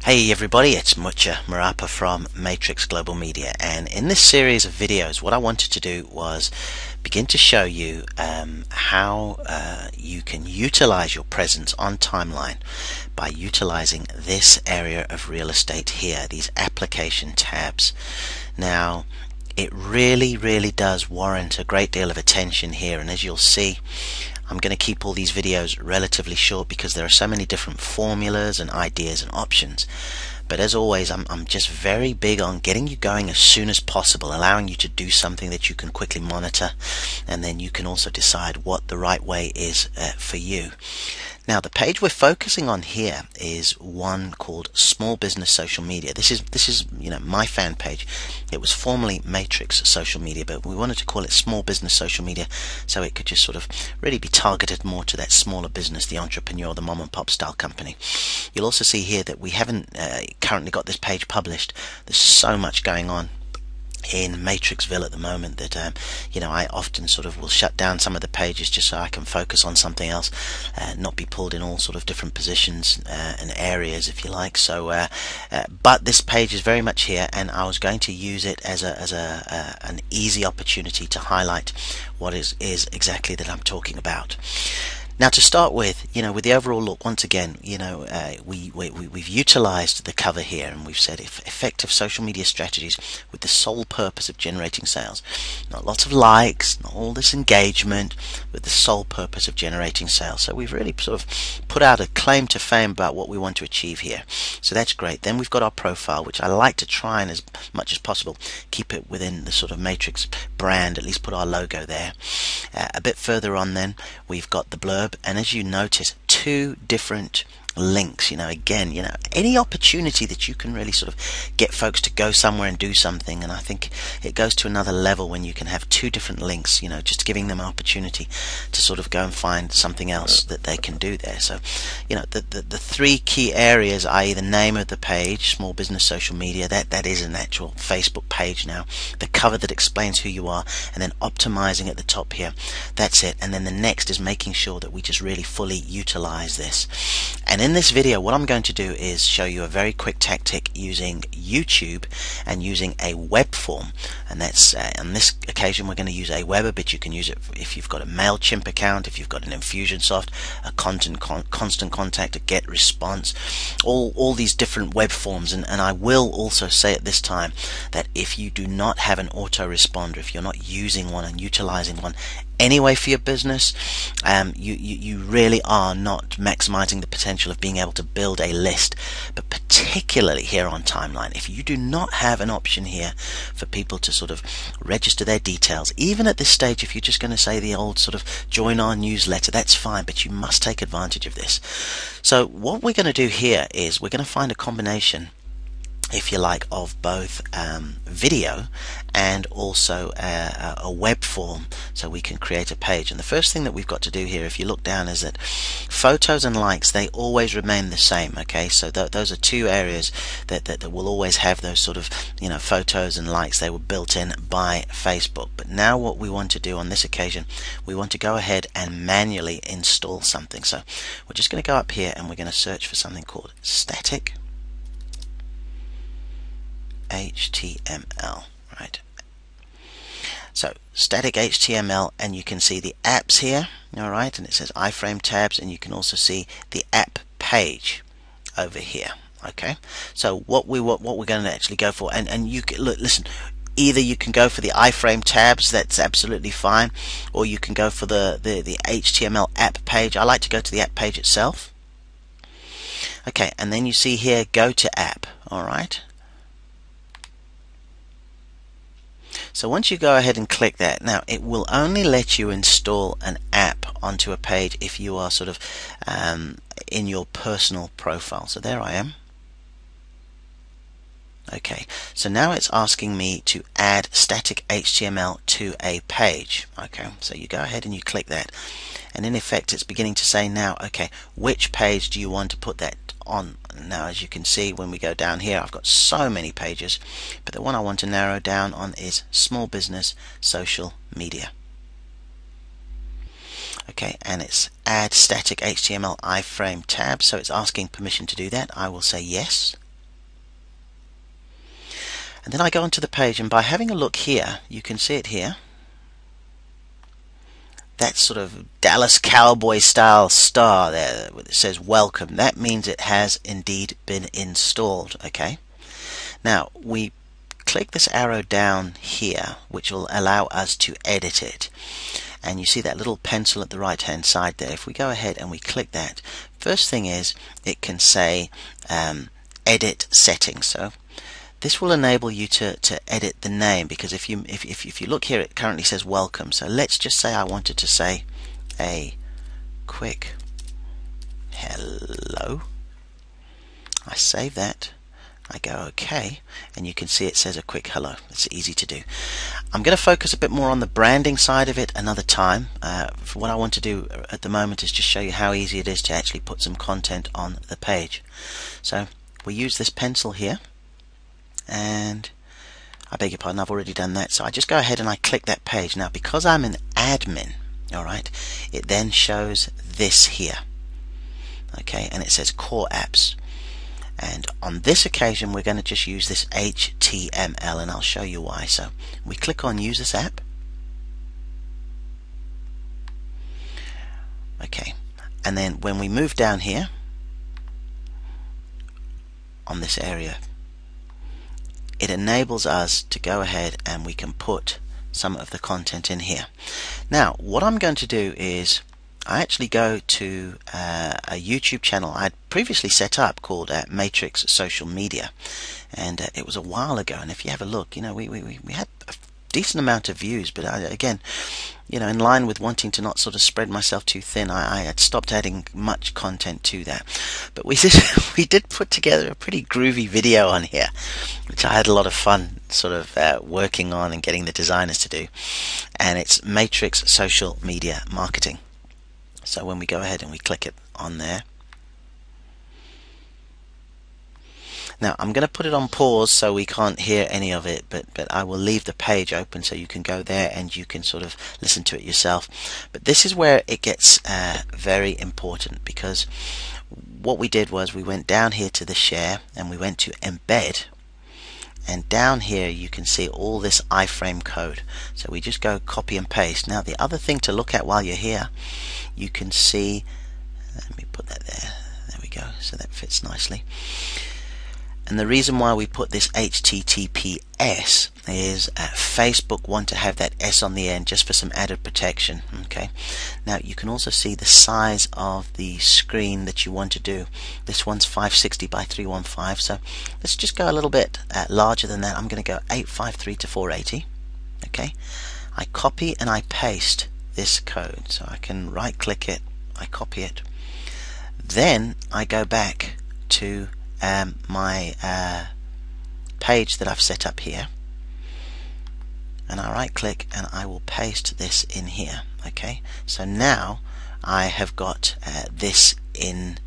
Hey everybody, it's Mucha Marapa from Matrix Global Media, and in this series of videos what I wanted to do was begin to show you how you can utilize your presence on timeline by utilizing this area of real estate here, these application tabs. Now it really does warrant a great deal of attention here, and as you'll see, I'm going to keep all these videos relatively short because there are so many different formulas and ideas and options. But as always, I'm just very big on getting you going as soon as possible, allowing you to do something that you can quickly monitor, and then you can also decide what the right way is for you. Now the page we're focusing on here is one called Small Business Social Media. This is my fan page. It was formerly Matrix Social Media, but we wanted to call it Small Business Social Media so it could just sort of really be targeted more to that smaller business, the entrepreneur, the mom and pop style company. You'll also see here that we haven't currently got this page published. There's so much going on in Matrixville at the moment that I often sort of will shut down some of the pages just so I can focus on something else, not be pulled in all sort of different positions and areas, if you like. So but this page is very much here, and I was going to use it as an easy opportunity to highlight what is exactly that I'm talking about. Now to start with, with the overall look, once again, we've utilized the cover here, and we've said effective social media strategies with the sole purpose of generating sales. Not lots of likes, not all this engagement, with the sole purpose of generating sales. So we've really sort of put out a claim to fame about what we want to achieve here. So that's great. Then we've got our profile, which I like to try and as much as possible keep it within the sort of Matrix brand, at least put our logo there. A bit further on then, we've got the blurb, and as you notice, two different links. Again, any opportunity that you can really sort of get folks to go somewhere and do something, and I think it goes to another level when you can have two different links, just giving them an opportunity to sort of go and find something else that they can do there. So the three key areas, i.e. the name of the page, Small Business Social Media, that is an actual Facebook page now, the cover that explains who you are, and then optimizing at the top here, that's it. And then the next is making sure that we just really fully utilize this. And in this video, what I'm going to do is show you a very quick tactic using YouTube and using a web form. And that's on this occasion we're going to use Aweber, but you can use it if you've got a MailChimp account, if you've got an Infusionsoft, a Constant Contact, a GetResponse, all these different web forms. And I will also say at this time that if you do not have an autoresponder, if you're not using one and utilizing one anyway for your business, you really are not maximizing the potential of being able to build a list. But particularly here on timeline, if you do not have an option here for people to sort of register their details, even at this stage, if you're just going to say the old sort of join our newsletter, that's fine, but you must take advantage of this. So what we're going to do here is we're going to find a combination, if you like, of both video and also a web form, so we can create a page. And the first thing that we've got to do here, if you look down, is that photos and likes, they always remain the same. Okay, so those are two areas that will always have those sort of photos and likes. They were built in by Facebook. But now what we want to do on this occasion, we want to go ahead and manually install something. So we're just going to go up here and we're going to search for something called static HTML, right? So static HTML, and you can see the apps here, all right, and it says iframe tabs, and you can also see the app page over here. Okay, so what we're going to actually go for, and you can listen, either you can go for the iframe tabs, that's absolutely fine, or you can go for the HTML app page. I like to go to the app page itself. Okay, and then you see here, go to app. All right, so once you go ahead and click that, now it will only let you install an app onto a page if you are sort of in your personal profile. So there I am. Okay, so now it's asking me to add static HTML to a page. Okay, so you go ahead and you click that, and in effect it's beginning to say now, okay, which page do you want to put that on? Now as you can see, when we go down here, I've got so many pages, but the one I want to narrow down on is Small Business Social Media. Okay, and it's add static HTML iframe tab, so it's asking permission to do that. I will say yes. And then I go onto the page, and by having a look here, you can see it here. That sort of Dallas Cowboy style star there that says welcome, that means it has indeed been installed. Okay, now we click this arrow down here, which will allow us to edit it, and you see that little pencil at the right hand side there. If we go ahead and we click that, first thing is it can say edit settings. So this will enable you to edit the name, because if you look here, it currently says welcome. So let's just say I wanted to say a quick hello. I save that, I go OK, and you can see it says a quick hello. It's easy to do. I'm going to focus a bit more on the branding side of it another time. What I want to do at the moment is just show you how easy it is to actually put some content on the page. So we use this pencil here, and I beg your pardon, I've already done that. So I just go ahead and I click that page. Now because I'm an admin, alright, it then shows this here. Okay, and it says core apps. And on this occasion we're going to just use this HTML, and I'll show you why. So we click on use this app. Okay, and then when we move down here on this area, it enables us to go ahead and we can put some of the content in here. Now what I'm going to do is I actually go to a YouTube channel I'd previously set up called Matrix Social Media, and it was a while ago, and if you have a look, you know, we had a decent amount of views, but again, you know, in line with wanting to not sort of spread myself too thin, I had stopped adding much content to that. But we did put together a pretty groovy video on here, which I had a lot of fun sort of working on and getting the designers to do, and it's Matrix Social Media Marketing. So when we go ahead and we click it on there, now I'm going to put it on pause so we can't hear any of it, but I will leave the page open so you can go there and you can sort of listen to it yourself. But this is where it gets very important, because what we did was we went down here to the share and we went to embed, and down here you can see all this iframe code. So we just go copy and paste. Now the other thing to look at while you're here, you can see, let me put that there we go, so that fits nicely. And the reason why we put this HTTPS is Facebook want to have that S on the end just for some added protection. Okay, now you can also see the size of the screen that you want to do. This one's 560 by 315, so let's just go a little bit larger than that. I'm going to go 853 to 480. Okay, I copy and I paste this code, so I can right click it, I copy it, then I go back to my page that I've set up here, and I right click and I will paste this in here. Okay, so now I have got this in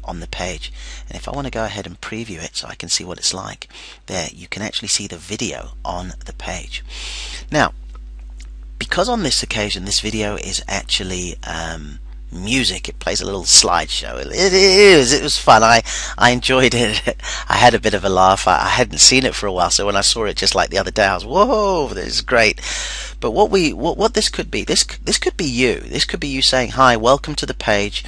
on the page, and if I want to go ahead and preview it so I can see what it's like, there you can actually see the video on the page. Now because on this occasion this video is actually music, it plays a little slideshow. It was fun. I enjoyed it. I had a bit of a laugh. I hadn't seen it for a while, so when I saw it just like the other day, I was, whoa, this is great. But what this could be, this could be you. This could be you saying, hi, welcome to the page.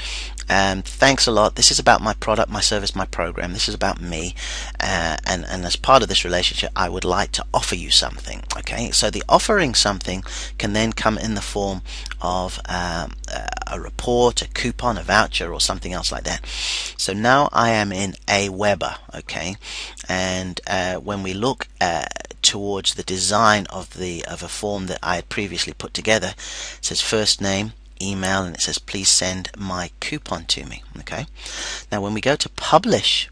Thanks a lot. This is about my product, my service, my program. This is about me, and as part of this relationship I would like to offer you something. Okay, so the offering something can then come in the form of a report, a coupon, a voucher, or something else like that. So now I am in Aweber. Okay, and when we look towards the design of a form that I had previously put together, it says first name, email, and it says please send my coupon to me. Okay, now when we go to publish,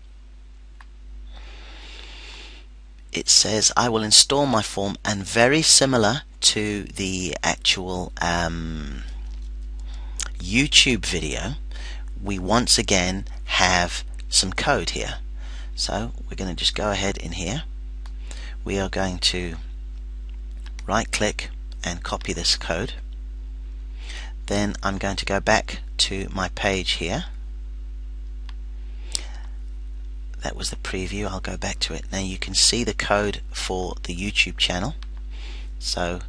it says I will install my form, and very similar to the actual YouTube video, we once again have some code here. So we're going to just go ahead in here, we are going to right click and copy this code. Then I'm going to go back to my page here. that was the preview. I'll go back to it. Now you can see the code for the YouTube channel. So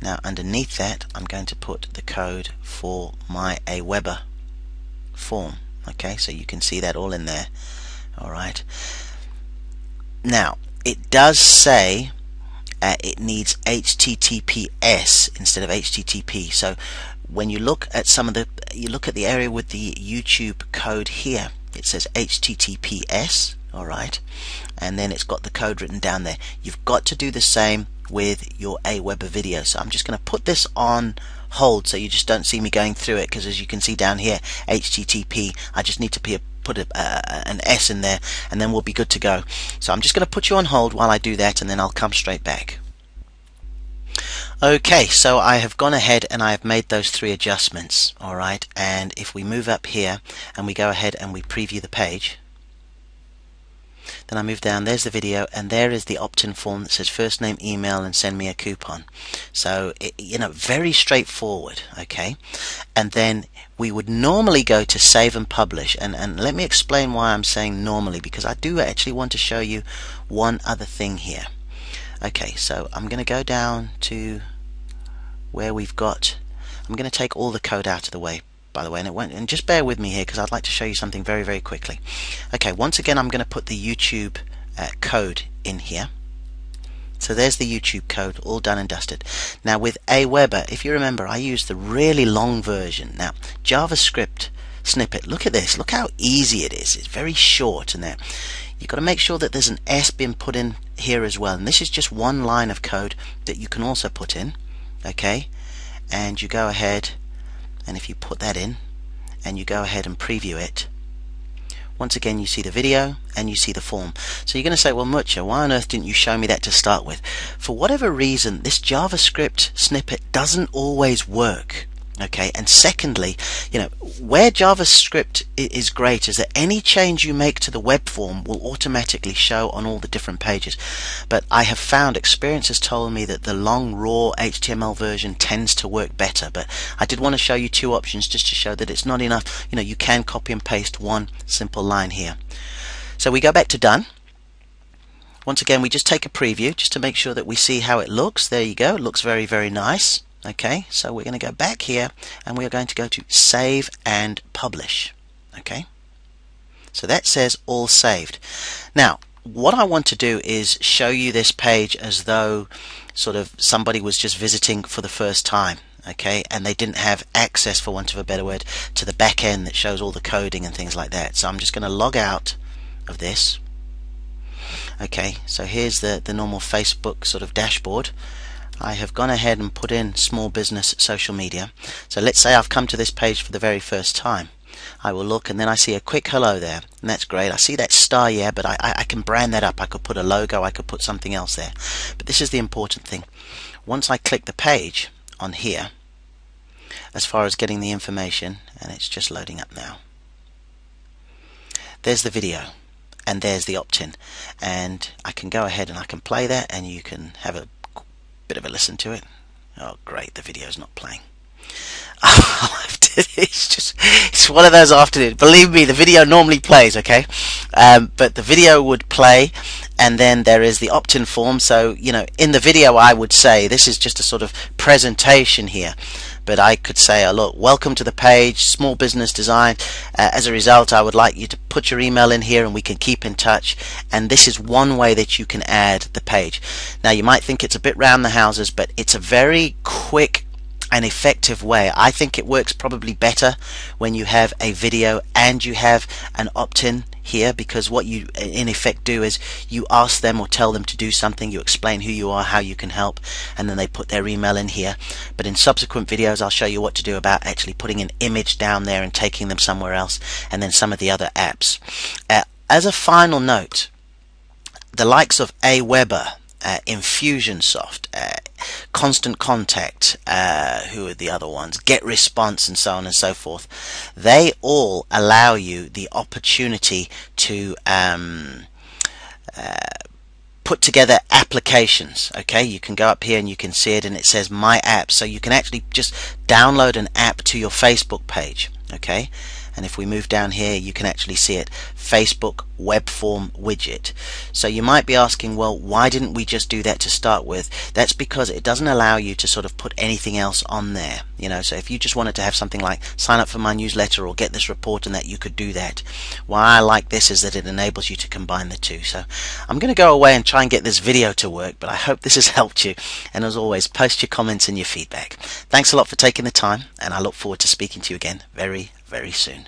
now underneath that I'm going to put the code for my Aweber form. Okay, so you can see that all in there. Alright, now it does say it needs HTTPS instead of HTTP. So when you look at the area with the YouTube code here, it says HTTPS, alright, and then it's got the code written down there. You've got to do the same with your Aweber video. So I'm just going to put this on hold so you just don't see me going through it, because as you can see down here, HTTP, I just need to put an S in there and then we'll be good to go. So I'm just going to put you on hold while I do that, and then I'll come straight back. Okay, so I have gone ahead and I have made those 3 adjustments. Alright, and if we move up here and we go ahead and we preview the page, then I move down, there's the video, and there is the opt-in form that says first name, email, and send me a coupon. So very straightforward. Okay, and then we would normally go to save and publish, and let me explain why I'm saying normally, because I do actually want to show you one other thing here. Okay, so I'm going to go down to where we've got, I'm going to take all the code out of the way, by the way, and just bear with me here because I'd like to show you something very, very quickly. Okay, once again I'm going to put the YouTube code in here. So there's the YouTube code, all done and dusted. Now with Aweber, if you remember, I used the really long version. Now JavaScript snippet, look at this, look how easy it is. It's very short, and there you've got to make sure that there's an S being put in here as well, and this is just one line of code that you can also put in. Okay, and you go ahead, and if you put that in and you go ahead and preview it, once again you see the video and you see the form. So you're going to say, well, Mucha, why on earth didn't you show me that to start with? For whatever reason, this JavaScript snippet doesn't always work. Okay, and secondly, where JavaScript is great is that any change you make to the web form will automatically show on all the different pages. But I have found, experience has told me, that the long raw HTML version tends to work better. But I did want to show you 2 options just to show that it's not enough. You can copy and paste one simple line here. So we go back to done. Once again, we just take a preview just to make sure that we see how it looks. There you go, it looks very, very nice. Okay, so we're going to go back here and we are going to go to save and publish. Okay, so that says all saved. Now what I want to do is show you this page as though sort of somebody was just visiting for the first time. Okay, and they didn't have access, for want of a better word, to the back end that shows all the coding and things like that. So I'm just going to log out of this. Okay, so here's the normal Facebook sort of dashboard. I have gone ahead and put in small business social media. So let's say I've come to this page for the very first time. I will look, and then I see a quick hello there, and that's great. I see that star, yeah, but I can brand that up. I could put a logo, I could put something else there. But this is the important thing. Once I click the page on here, as far as getting the information, and it's just loading up now, there's the video and there's the opt-in, and I can go ahead and I can play that, and you can have a bit of a listen to it. Oh great, the video's not playing. It's one of those afternoons. Believe me, the video normally plays, okay, but the video would play, and then there is the opt-in form. So in the video I would say this is just a sort of presentation here, but I could say, look, welcome to the page, small business design. As a result, I would like you to put your email in here and we can keep in touch. And this is one way that you can add the page. Now you might think it's a bit round the houses, but it's a very quick and effective way. I think it works probably better when you have a video and you have an opt-in here, because what you in effect do is you ask them or tell them to do something, you explain who you are, how you can help, and then they put their email in here. But in subsequent videos I'll show you what to do about actually putting an image down there and taking them somewhere else, and then some of the other apps. As a final note, the likes of Aweber, Infusionsoft, Constant Contact, who are the other ones, Get Response, and so on and so forth, they all allow you the opportunity to put together applications. Okay, you can go up here and you can see it, and it says My App, so you can actually just download an app to your Facebook page. Okay, and if we move down here you can actually see it, Facebook web form widget. So you might be asking, well, why didn't we just do that to start with? That's because it doesn't allow you to sort of put anything else on there. So if you just wanted to have something like sign up for my newsletter or get this report, and that you could do that. Why I like this is that it enables you to combine the two. So I'm going to go away and try and get this video to work, but I hope this has helped you, and as always, post your comments and your feedback. Thanks a lot for taking the time, and I look forward to speaking to you again very, very soon.